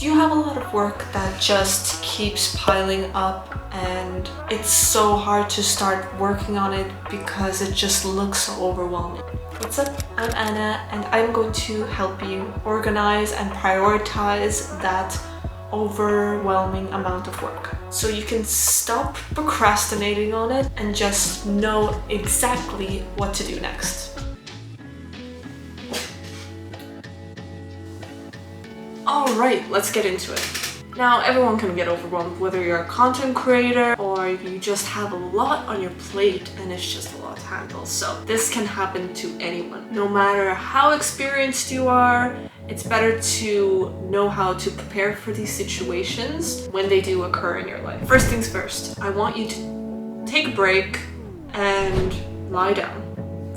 Do you have a lot of work that just keeps piling up and it's so hard to start working on it because it just looks so overwhelming? What's up? I'm Anna and I'm going to help you organize and prioritize that overwhelming amount of work so you can stop procrastinating on it and just know exactly what to do next. Alright, let's get into it. Now, everyone can get overwhelmed, whether you're a content creator or you just have a lot on your plate and it's just a lot to handle. So this can happen to anyone. No matter how experienced you are, it's better to know how to prepare for these situations when they do occur in your life. First things first, I want you to take a break and lie down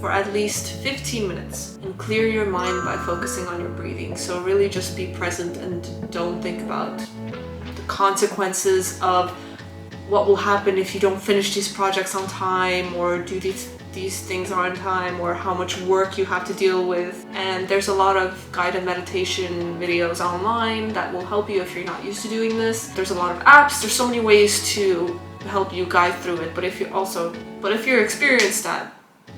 for at least 15 minutes and clear your mind by focusing on your breathing. So really just be present and don't think about the consequences of what will happen if you don't finish these projects on time or do these things on time, or how much work you have to deal with. And there's a lot of guided meditation videos online that will help you if you're not used to doing this. There's a lot of apps, there's so many ways to help you guide through it. But if you're experienced at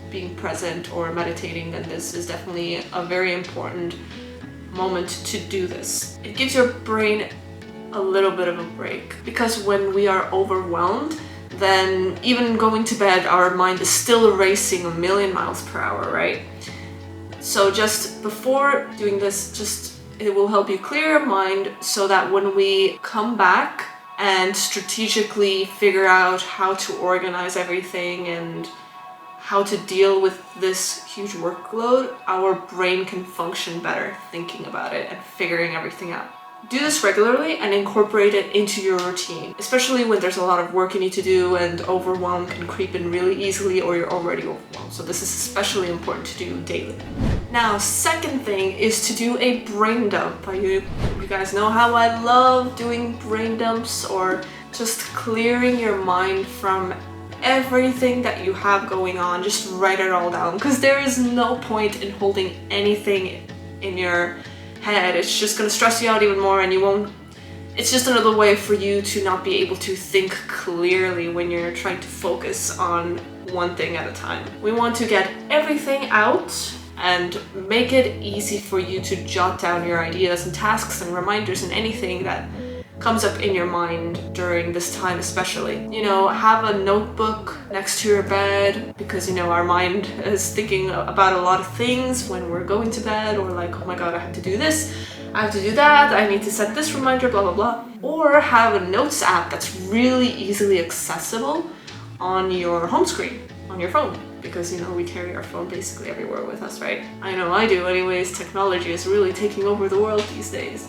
being present or meditating, then this is definitely a very important moment to do this. It gives your brain a little bit of a break, because when we are overwhelmed, then even going to bed, our mind is still racing a million miles per hour, right? So just before doing this, it will help you clear your mind so that when we come back and strategically figure out how to organize everything and how to deal with this huge workload, our brain can function better thinking about it and figuring everything out. Do this regularly and incorporate it into your routine, especially when there's a lot of work you need to do and overwhelm can creep in really easily or you're already overwhelmed. So this is especially important to do daily. Now, second thing is to do a brain dump. You guys know how I love doing brain dumps, or just clearing your mind from everything that you have going on. Just write it all down, because there is no point in holding anything in your head. It's just going to stress you out even more, and it's just another way for you to not be able to think clearly when you're trying to focus on one thing at a time. We want to get everything out and make it easy for you to jot down your ideas and tasks and reminders and anything that comes up in your mind during this time especially. Have a notebook next to your bed, because our mind is thinking about a lot of things when we're going to bed, or like, oh my god, I have to do this, I have to do that, I need to set this reminder, blah blah blah. Or have a notes app that's really easily accessible on your home screen on your phone, because we carry our phone basically everywhere with us, right? I know I do anyways. Technology is really taking over the world these days.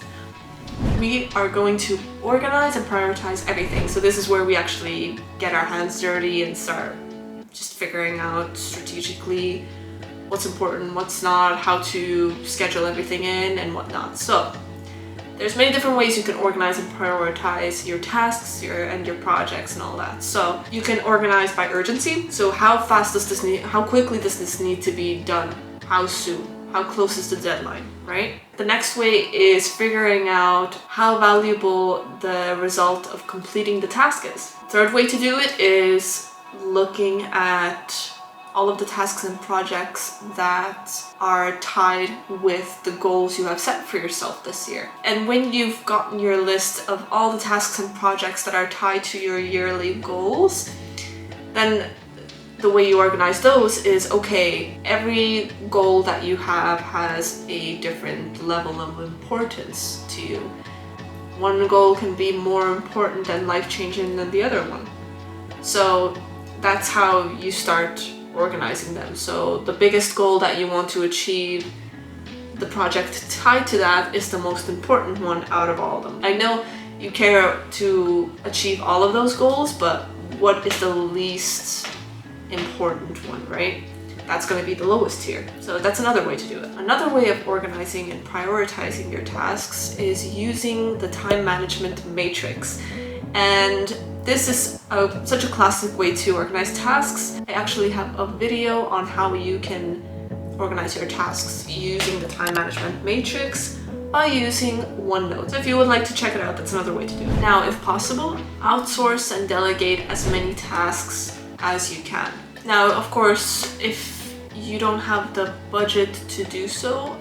We are going to organize and prioritize everything. So this is where we actually get our hands dirty and start just figuring out strategically what's important, what's not, how to schedule everything in and whatnot. So there's many different ways you can organize and prioritize your tasks and your projects and all that. So you can organize by urgency. So how quickly does this need to be done? How soon? How close is the deadline, right? The next way is figuring out how valuable the result of completing the task is. Third way to do it is looking at all of the tasks and projects that are tied with the goals you have set for yourself this year. And when you've gotten your list of all the tasks and projects that are tied to your yearly goals, then the way you organize those is, okay, every goal that you have has a different level of importance to you. One goal can be more important and life-changing than the other one. So that's how you start organizing them. So the biggest goal that you want to achieve, the project tied to that is the most important one out of all of them. I know you care to achieve all of those goals, but what is the least important one, right? That's going to be the lowest tier. So that's another way to do it. Another way of organizing and prioritizing your tasks is using the time management matrix. And this is such a classic way to organize tasks. I actually have a video on how you can organize your tasks using the time management matrix by using OneNote. So if you would like to check it out, that's another way to do it. Now, if possible, outsource and delegate as many tasks as you can. Now, of course, if you don't have the budget to do so,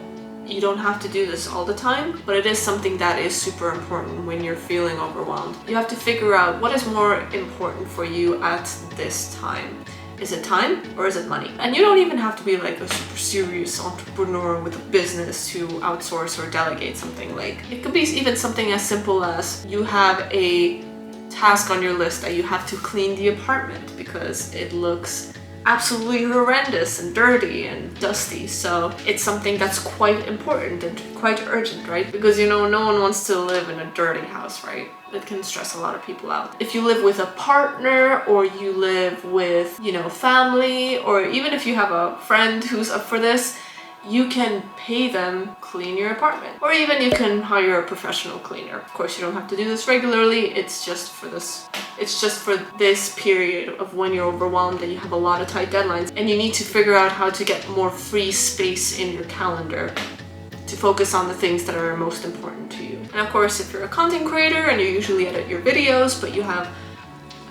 you don't have to do this all the time, but it is something that is super important when you're feeling overwhelmed. You have to figure out what is more important for you at this time. Is it time or is it money? And you don't even have to be like a super serious entrepreneur with a business to outsource or delegate something. Like, it could be even something as simple as you have a task on your list that you have to clean the apartment because it looks absolutely horrendous and dirty and dusty. So it's something that's quite important and quite urgent, right? Because no one wants to live in a dirty house, right? It can stress a lot of people out. If you live with a partner or you live with, family, or even if you have a friend who's up for this, you can pay them clean your apartment. Or even you can hire a professional cleaner. Of course, you don't have to do this regularly. It's just for this period of when you're overwhelmed and you have a lot of tight deadlines and you need to figure out how to get more free space in your calendar to focus on the things that are most important to you. And of course, if you're a content creator and you usually edit your videos, but you have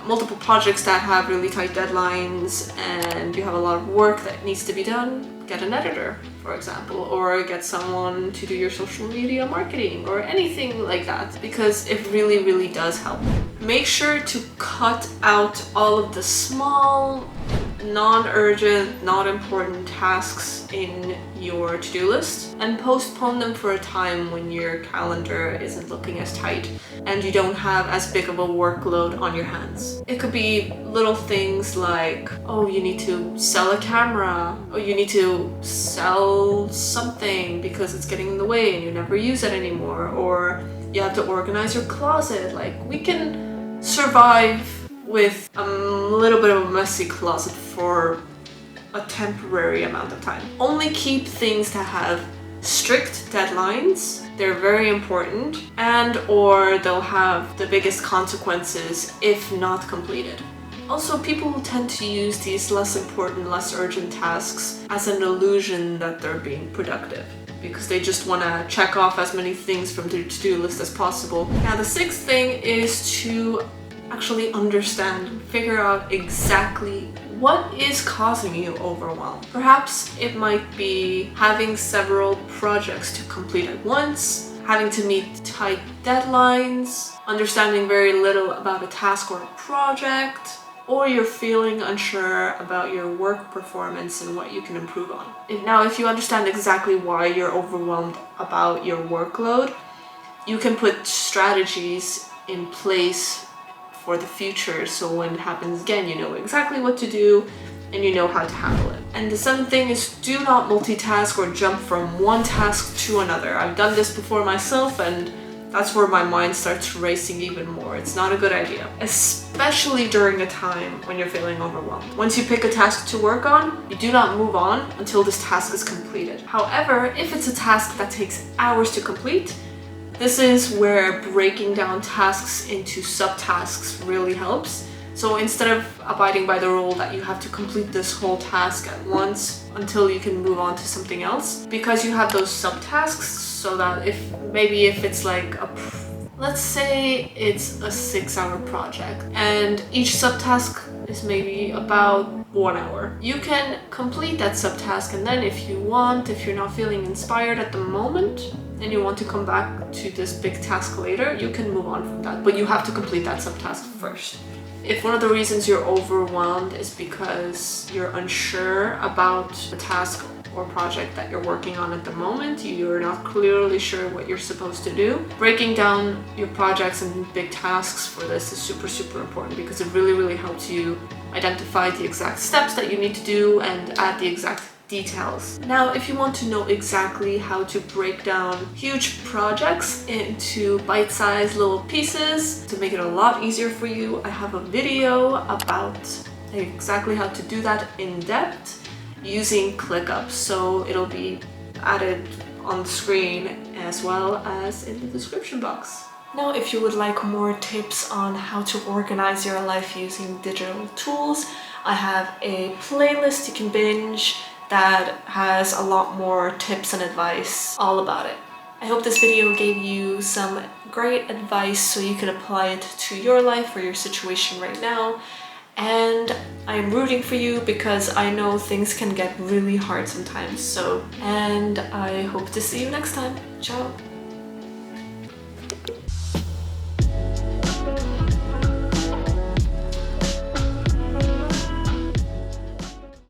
multiple projects that have really tight deadlines and you have a lot of work that needs to be done, get an editor, for example, or get someone to do your social media marketing or anything like that, because it really, really does help. Make sure to cut out all of the small, non-urgent, not important tasks in your to-do list and postpone them for a time when your calendar isn't looking as tight and you don't have as big of a workload on your hands. It could be little things like, oh, you need to sell a camera, or you need to sell something because it's getting in the way and you never use it anymore, or you have to organize your closet. Like, we can survive with a little bit of a messy closet for a temporary amount of time. Only keep things that have strict deadlines. They're very important, and or they'll have the biggest consequences if not completed. Also, people tend to use these less important, less urgent tasks as an illusion that they're being productive, because they just want to check off as many things from their to-do list as possible. Now, the sixth thing is to actually understand, figure out exactly what is causing you overwhelm. Perhaps it might be having several projects to complete at once, having to meet tight deadlines, understanding very little about a task or a project, or you're feeling unsure about your work performance and what you can improve on. If you understand exactly why you're overwhelmed about your workload, you can put strategies in place for the future, so when it happens again, you know exactly what to do and you know how to handle it. And the seventh thing is, do not multitask or jump from one task to another. I've done this before myself, and that's where my mind starts racing even more. It's not a good idea, especially during a time when you're feeling overwhelmed. Once you pick a task to work on, you do not move on until this task is completed. However, if it's a task that takes hours to complete, this is where breaking down tasks into subtasks really helps. So instead of abiding by the rule that you have to complete this whole task at once until you can move on to something else, because you have those subtasks, so that if it's like let's say it's a 6-hour project and each subtask is maybe about 1 hour. You can complete that subtask, and then if you're not feeling inspired at the moment and you want to come back to this big task later, you can move on from that, but you have to complete that subtask first. If one of the reasons you're overwhelmed is because you're unsure about the task or project that you're working on at the moment, you're not clearly sure what you're supposed to do, breaking down your projects and big tasks for this is super, super important, because it really, really helps you identify the exact steps that you need to do and add the exact details. Now, if you want to know exactly how to break down huge projects into bite-sized little pieces to make it a lot easier for you, I have a video about exactly how to do that in depth using ClickUp. So it'll be added on the screen as well as in the description box. Now, if you would like more tips on how to organize your life using digital tools, I have a playlist you can binge that has a lot more tips and advice all about it. I hope this video gave you some great advice so you can apply it to your life or your situation right now. And I'm rooting for you because I know things can get really hard sometimes. And I hope to see you next time. Ciao!